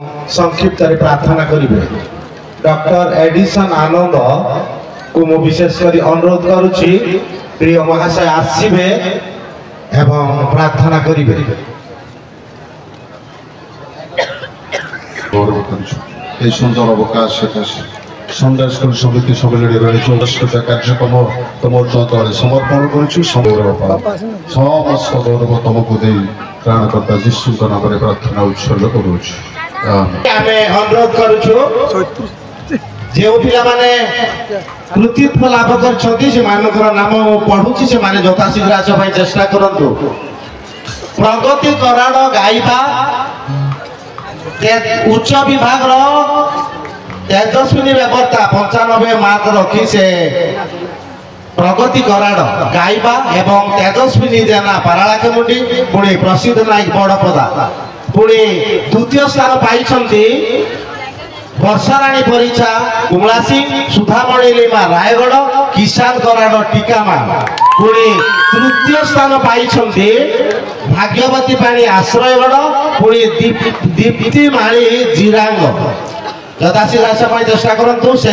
संक्षिप्त प्रार्थना करेंगे डॉक्टर एडिसन आनंद को मु विशेषकर अनुरोध करुच्ची प्रिय महाशय आसवे एवं प्रार्थना करेंगे। सुंदर अवकाश संध्या स्कूल समिति सम्मेलन चौदशटा कार्यक्रम तुम चौतले समर्पण कर समस्त गौरव तुमको दे प्राणकर्ता जीशु नाम प्रार्थना उत्सर्ग करुच्छ। अनुरोध करुछु जो पिला कृतित्व लाभ कर नाम पढ़ुची से यथाशीघ्र आसपा चेष्टा करूँ। प्रगति कराड़ गाइबा उच्च विभाग तेजस्विनी व्यवस्था 95 मार्क रखी से प्रगति कराड़ गाइबा एवं तेजस्विनी जेना पारालाखेमुंडी पुणी प्रसिद्ध नायक बड़पदा पुणी द्वितीय स्थान पाई वर्षाराणी परिचा कुमला सिंह सुधामणि लिमा रायगढ़ किसान कराड़ टीकामा पुणी तृतीय स्थान पाई भाग्यवती पाणी आश्रयगढ़ पुणी दीप्ति माली जिरांग यथाशीघ्र चेष्टा करूँ। से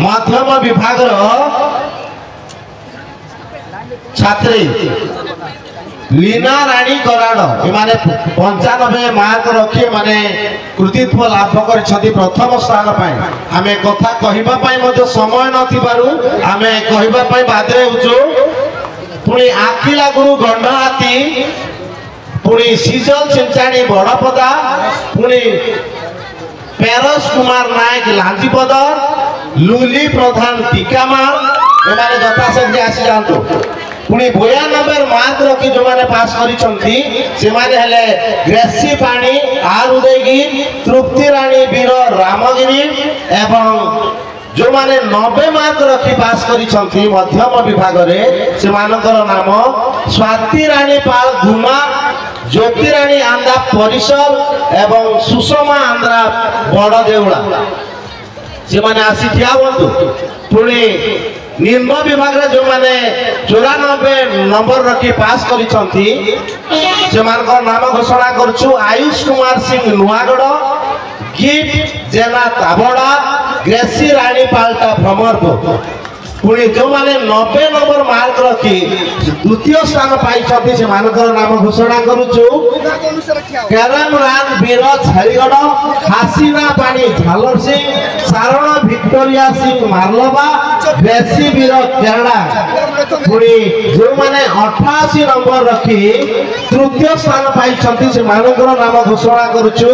मध्यम विभाग छात्री लीना राणी कराड़ एमाने 95 मार्क रखी माने कृतित्व लाभ कर प्रथम स्थान आम कथा कहवाई समय नाम कहवाई बाध्य होचु। पुणी आखिला गुरु गंड हाथी पुणी सीजल चिंचाणी बड़पदा पुणी पेरस कुमार नायक लांजीपदर लुली प्रधान टीकामाल एमाने यथाशीघ्र आसी जातु। पुणी 92 मार्क रखी जो मैंने पास करें ग्रेसी पाणी आर उदयगिरी तृप्ति राणी वीर रामगिरी एवं जो मैंने 90 मार्क रखी पास करी मध्यम विभाग से नाम स्वाति राणी पाल घुमा ज्योतिराणी आंध्रा परिसर एवं सुषमा आंध्रा बड़ देउला से मैंने आसी ठिया हूँ। पुणी निम्न विभाग जो मैंने 94 नंबर रखी पास करी नाम घोषणा करुछु। आयुष कुमार सिंह नुआगढ़ गिफ्ट जेना ताबड़ा ग्रेसी राणी पाल्टा भ्रमरपुर पुणी जो मैंने 90 नंबर मार्क रखी द्वितीय स्थान पाई नाम घोषणा करुछु। कैरमरान वीर छाड़ीगढ़ हासीना पाणी झालर सिंह सारण विक्टोरिया सिंह मारलबा ग्रेसी वीर केरला पुणी जो मैंने 88 नंबर रखी तृतीय स्थान पाई नाम घोषणा करुछु।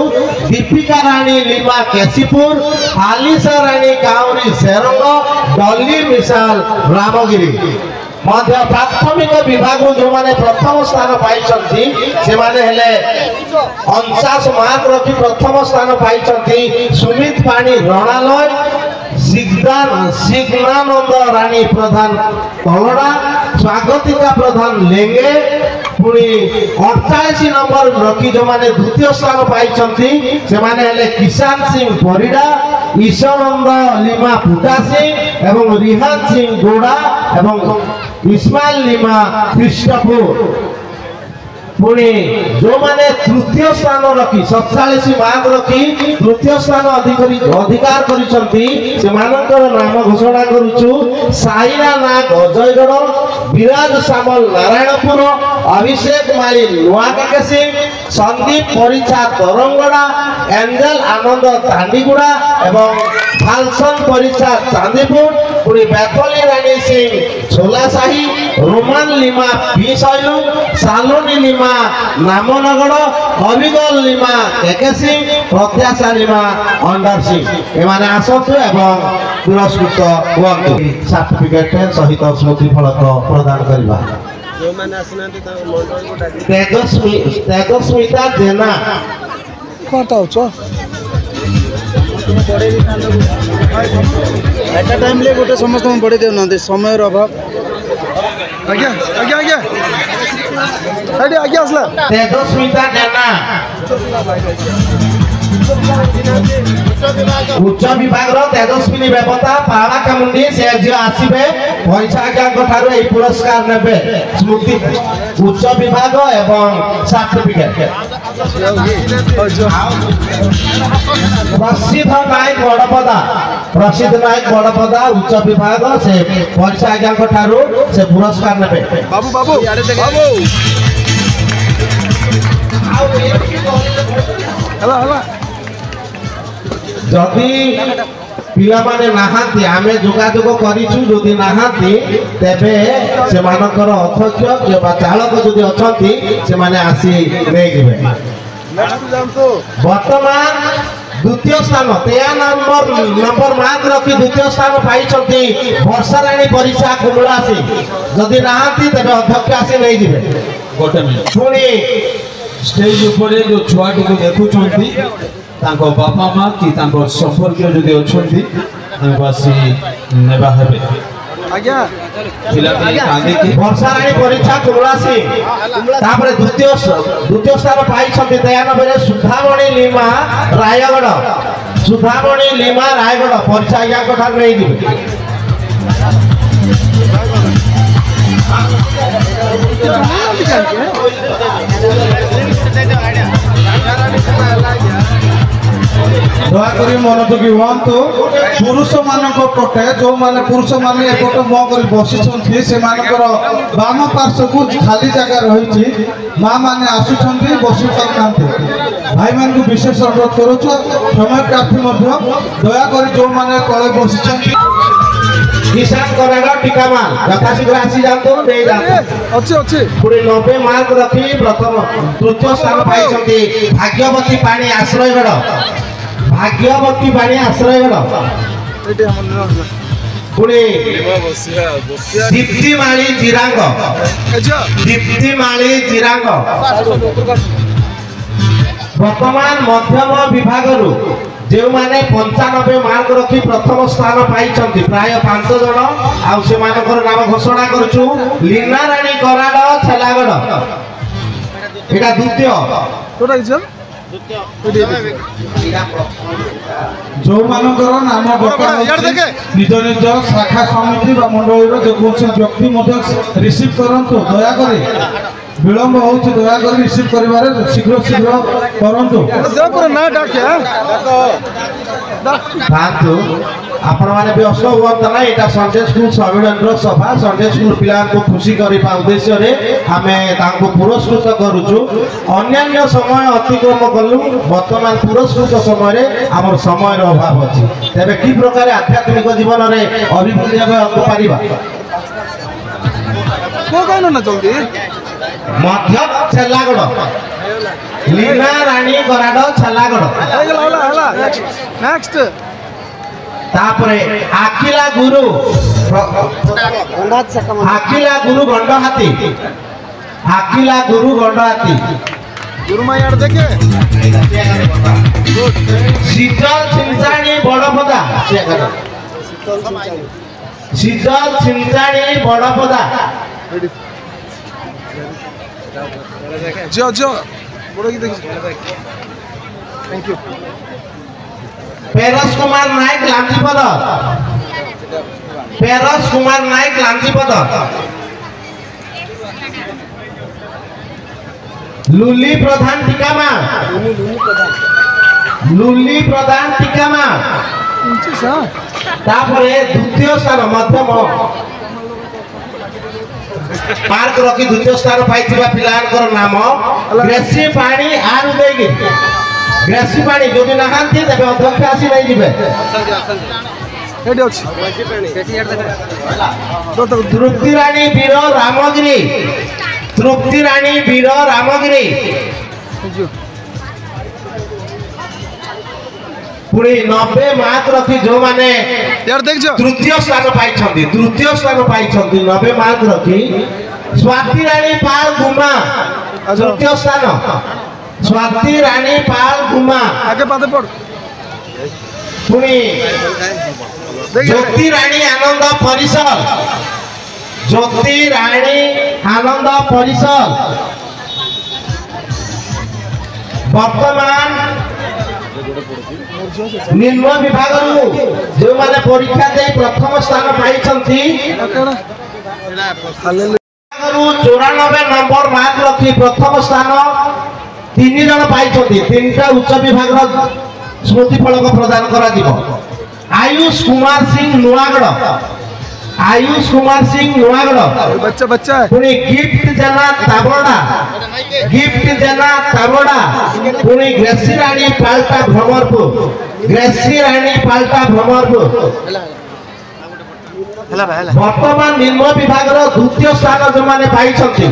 दीपिका राणी लिमा केसीपुर आलिसा राणी काउरी सेरंग डली मिसाल रामगिरी मध्य प्राथमिक विभाग जो मैंने प्रथम स्थान पाई 49 मार्क रखी प्रथम स्थान पाई सुमित पाणी रणालय सिग्नानंद राणी प्रधान तलड़ा स्वागतिका प्रधान लेंगे पुणी 48 नंबर रखी जो मैंने द्वितीय स्थान पाई किसान सिंह परिडा ईशानंद लिमा फुटा सिंह एवं रिहान सिंह गोड़ा एवं इस्माइल लिमा ख्रीष्टपुर पुणी जो मैंने तृतीय स्थान रखी 47 मार्क रखी तृतीय स्थान अधिकार करी नाम घोषणा करुछु। साइना नाग अजयगढ़ विराज सामल नारायणपुर अभिषेक माली नुआकाका सिंह संदीप परिचा तरंगड़ा एंजल आनंद तांडीगुड़ा एवं फालसन परिचा चांदीपुर पुणी बेतली रानी Singh छोलाशाही Roman Lima P Selu Saloni lima नामनगढ़ अभिगल lima KK Singh प्रत्याशा लिमा अंडर सिंह एमाने आसतु एवं पुरस्कृत हुअन्तु। सर्टिफिकेट सहित स्मृति फलक प्रदान करबा तेजस्मिता जेना एटा टाइम ले गोटे समस्त बढ़े देना समय अभाव आज्ञा आज्ञा आज्ञा आज्ञा आज्ञा आसला तेजस्मिता जेना उच्च विभाग तेजस्विनी बेपता पाड़ा कामुंडी से जो आसीबे पैसा ठारू ए पुरस्कार नेबे स्मृति उच्च विभाग एवं सर्टिफिकेट प्रसिद्ध नायक बड़पदा उच्च विभाग से पैसा ठारू से पुरस्कार नेबे बाबू बाबू बाबू हला हला जदि पिला माने नाहांती आमे जोगाजोग करिछु जदि नाहांती तेबे से मानकर अध्यक्ष के बा चालक जदि अछंती से माने आसी नै जिवे वर्तमान द्वितीय स्थान 13 नंबर मार्क रखी द्वितीय स्थान पाइछंती वर्षाराणी परीक्षा कुमला सिंह जदि नाहांती तेबे अध्यक्ष आसी नै जिवे गोटे मिनिट पुणी स्टेज ऊपर जो छुआटी को देखुचंती तांको बापा माँ कि तांको संपर्कीय जदि अछंती तांको आसी नेबा हेबे आज्ञा पिलाटी कांदी की वर्षाराणी परीक्षा कुमला सिंह तापर द्वितीय स्थान पाइछंती 93 रे सुधामणि लीमा रायगढ़ परीक्षा याको ठार नै दिबे दयाकोरी मनोযোগী हुअन्तु पुरुष मानक पटे जो माने पुरुष माने एपट म करी बसिछन्ति से मानकर बाम पार्श्व को खाली जगह रहिछि मां माने आसुछन्ति बसि पारनांति भाई मान को विशेष अनुरोध करूछु समय प्राप्ति मध्य दया करी जो माने तळे बसिछन्ति किसान करार टीकामान यथाशीघ्र आसी जातो दे जातो अच्छे अच्छे पूरे 90 मार्क रखी प्रथम तृतीय स्थान पाइछन्ति भाग्यवती पानी आश्रयगढ़ एटे हमन पूरे दीप्तिमाली जिरांग वर्तमान मध्यम विभाग जो माने 95 मार्क रखी प्रथम स्थान पाइछन्ति प्राय 5 जण आ से मानकर नाम घोषणा करछु लीना रानी कराड छलागड एटा द्वितीय कोटा किछ जो मानकर नाम बटा निज निज शाखा समिति बा मंडल जो व्यक्ति मध्य रिसीव करंतु दया करे विलंब होउछ दया कर रिसीव करिवारे शीघ्र शीघ्र करंतु जयपुर ना डाके तांतु आपण माने व्यस्त हुअंत ना एटा संडे स्कूल संविधान सभा संडे स्कूल पिला को खुशी करिपा उद्देश्य रे हमें तांको पुरस्कृत करूछु अन्य समय अतिक्रम कलु वर्तमान पुरस्कृत समय रे हमर समय रो अभाव अछि तबे की प्रकार आध्यात्मिक जीवन रे अभिवृद्धि हेबा परिबा को कहनो ना जल्दी मध्य छलागड़ लीना रानी कराड छलागड़ हला नेक्स्ट तापरे आकिला गुरु गंडहाती गुरु मायार देखे शीतल छिंचाणी बड़पदा जो जो बड़ा की देखि थैंक यू पेरस कुमार नायक लांजीपद लुली प्रधान टीकामा तापरे द्वितीय स्थान मध्यम मार्क रखी द्वितीय स्थान पाइथिबा पिलांकर नाम ग्रेसी पानी आरु देगी ग्रेसी पानी जदि नाहांती तबे अध्यक्ष आसी नै जिवे एडे अछि तृप्ति रानी वीर रामगिरी पुणी 90 मार्क रखी जो माने यार देख जो तृतीय स्थान पाइछन्ति 90 मार्क रखी स्वाति रानी पाल गुमा तृतीय स्थान स्वाति रानी पाल गुमा आगे पाते पड़ पुणी ज्योति रानी आनंद परिसर वर्तमान निम्न विभाग जो माने परीक्षा दे प्रथम स्थान पाइछंती 94 नंबर मार्क रखी प्रथम स्थान 3 जन पाइछंती 3टा उच्च विभाग स्मृति फलक प्रदान करा दिबो। आयुष कुमार सिंह नुआगड़ बच्चा बच्चा पुणी गिफ्ट जना ताबड़ा पुणी ग्रेसी रानी पाल्टा भ्रमरपुर वर्तमान निम्न विभाग द्वितीय स्थान जो माने पाइछंती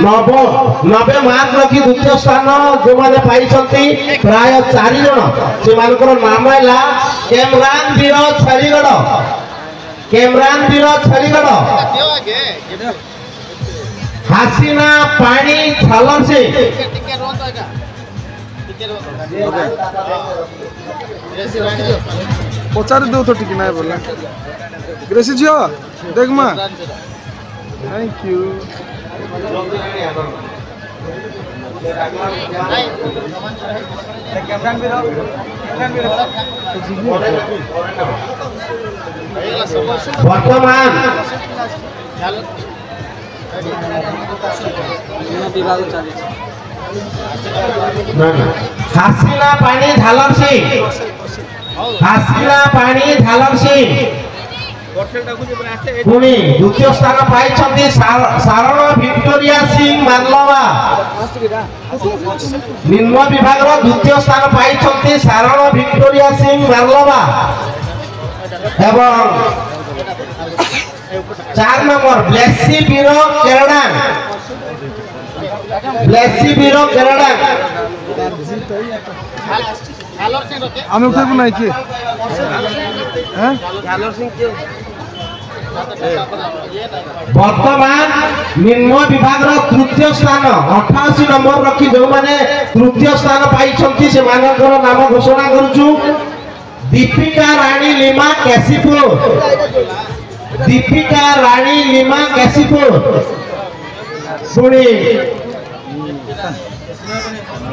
90 मार्क रखी द्वितीय स्थान जो माने पाइछंती प्राय 4 जन से मानकर नाम हैला कैमरान वीर छलीगढ़ हासीना पानी थालर से पचार दो तो ठीक ना बोला ग्रेसी जियो देख मां थैंक यू वर्तमान हासीना पानी झालर सिंह पुणी द्वितीय स्थान पाइछंती सारण विक्टोरिया सिंह मानलवा निम्न विभाग द्वितीय स्थान पाइछंती सारण विक्टोरिया सिंह मानलवा एवं 4 नंबर ब्लेसी बीरो केरड़ा আমি উঠে নাই কি হ্যাঁ वर्तमान निम्न विभाग तृतीय स्थान 88 नंबर रखी जो माने तृतीय स्थान पाइछंती से मानकर नाम घोषणा करूछु दीपिका रानी लिमा कैसीपुर सुनी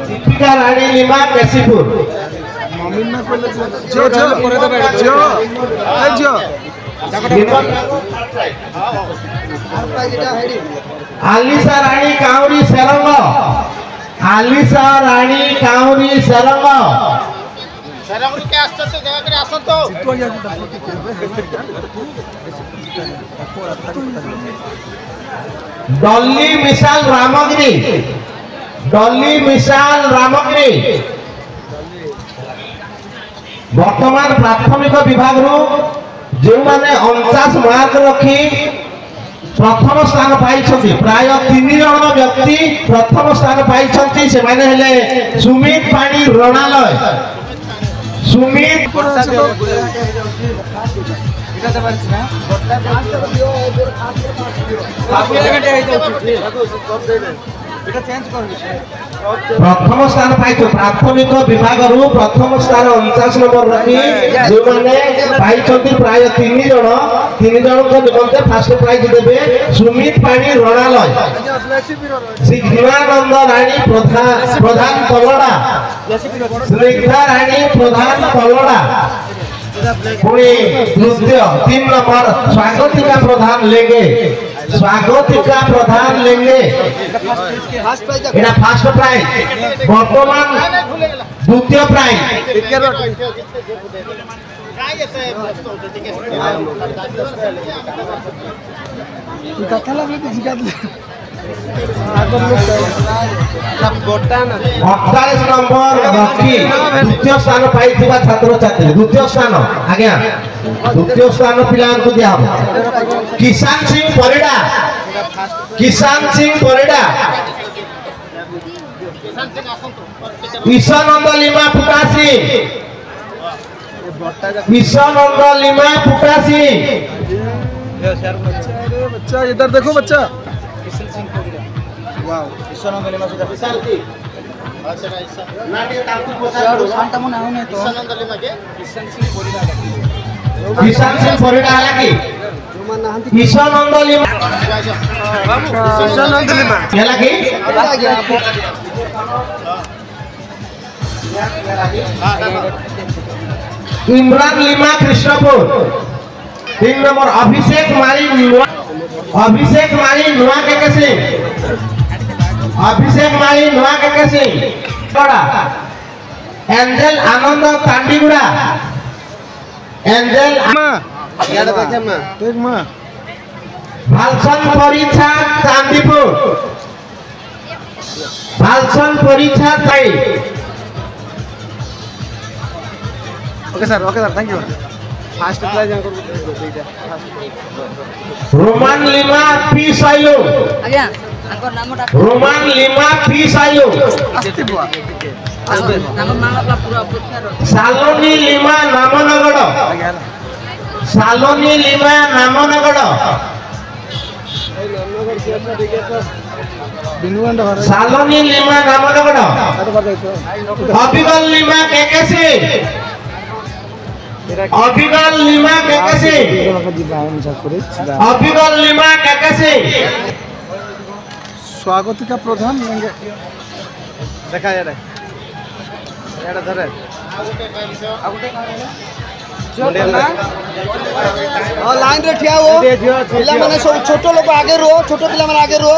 दीपिका रानी लिमा कैसीपुर मम्मी ना कोले जो करे दे जो ए जो आलिसा रानी काउरी सेरंग सेरंग के आसतो जगह करे आसतो डॉली मिसाल रामगिरी वर्तमान प्राथमिक विभाग जो माने 49 मार्क रखी प्रथम स्थान पाइछंती प्राय 3 जन व्यक्ति प्रथम स्थान पाइछंती से माने हेले सुमित पाणी रणालय प्रथम स्थान पाइछ प्राथमिक विभाग प्रथम स्थान 49 नंबर रखी जो माने पाइछंती प्राय 3 जन को निमंते फर्स्ट प्राइज देबे सुमित पाणी रणालय श्री घिमानंद रानी प्रधान तलड़ा स्निग्धा रानी प्रधान तलड़ा पुणी नृत्य 3 नंबर स्वागतिका प्रधान लेंगे एटा फर्स्ट प्राइज वर्तमान द्वितीय प्राइज कथा लगे जिका 48 नंबर रखी द्वितीय स्थान पाई छात्र छात्री द्वितीय स्थान आज्ञा द्वितीय स्थान पिला दिया किसान सिंह परिडा ईशानंद लिमा फुटासी बच्चा इधर देखो बच्चा वाओ ईशानंद लिमा किसान सिंह परिडा आला की ईशानंद लिमा इमरान लिमा कृष्णपुर 3 नंबर अभिषेक मारी नुआ के कैसे अभिषेक मारी नुआ के कैसे एंजल आनंद तांडीगुड़ा एंजल देख माँ भालसन परीक्षा चांदीपुर भालसन परीक्षा चाई okay sir thank you first prize Roman Lima पी साइलो आज्ञा आंकर नामटा रोमान लिमा पी साइलो आस्ते बुआ नाम मानला पूरा अपेक्षा सालोनी लिमा नामनगड़ सालोनी लिमा नामनगड़ सालोनी लिमा नामनगड़ अभिगल लिमा केकेसी अभिगल लिमा केकेसी अभिगल लिमा केकेसी स्वागतिका प्रधान देखा यार धरे लाइन रे ठिया हो पिला माने सब छोट लोग आगे रो छोट पिला माने आगे रो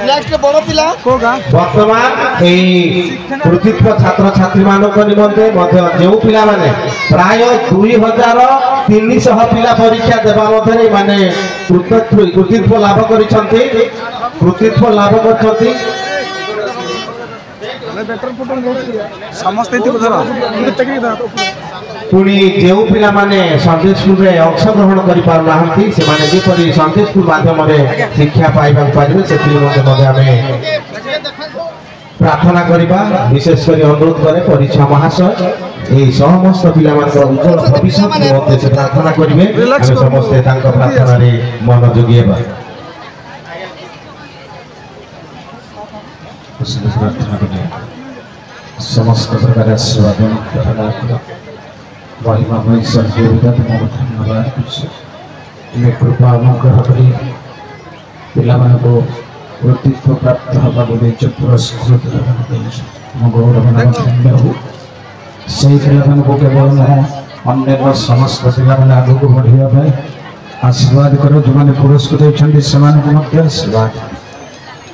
नेक्स्ट बड़ पिला कोगा वर्तमान ए कृतित्व छात्र छात्री मानक निमंते मध्य जेउ पिला माने प्राय 2300 पिला परीक्षा देबा मध्य माने कृतित्व लाभ करिसंती बेटर फोटो समस्त पुणी जो पिला माने संडे स्कूल रे अंशग्रहण करि पार नाहंती से माने जेपरि संडे स्कूल माध्यम रे शिक्षा पाइबा पाइबे से मध्य आमे प्रार्थना करिबा विशेष करी अनुरोध करे परीक्षा महाशय ए समस्त पिला मानक उज्जवल भविष्य मध्य से प्रार्थना करिवे आमे समस्त तांका प्रार्थना रे मन जोगिएबा प्रार्थना करिवे समस्त प्रकार आशीर्वाद महिमा ईश्वर देवता तुमको धन्यवाद तुम्हें कृपा अनुग्रह करी पिला को कृतित्व प्राप्त हवा पुरस्कृत गौरव धन्य हो से पिला को केवल अन्य समस्त पिला आग को बढ़िया आशीर्वाद करो जो मैंने पुरस्कृत होती से आशीर्वाद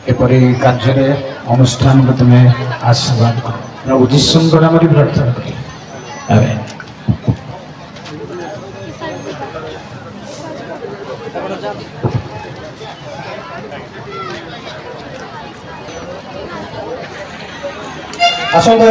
एपरी कार्य अनुष्ठान को तुम्हें आशीर्वाद करो प्रभु जीशु नाम प्रार्थना करी आमेन। आसंता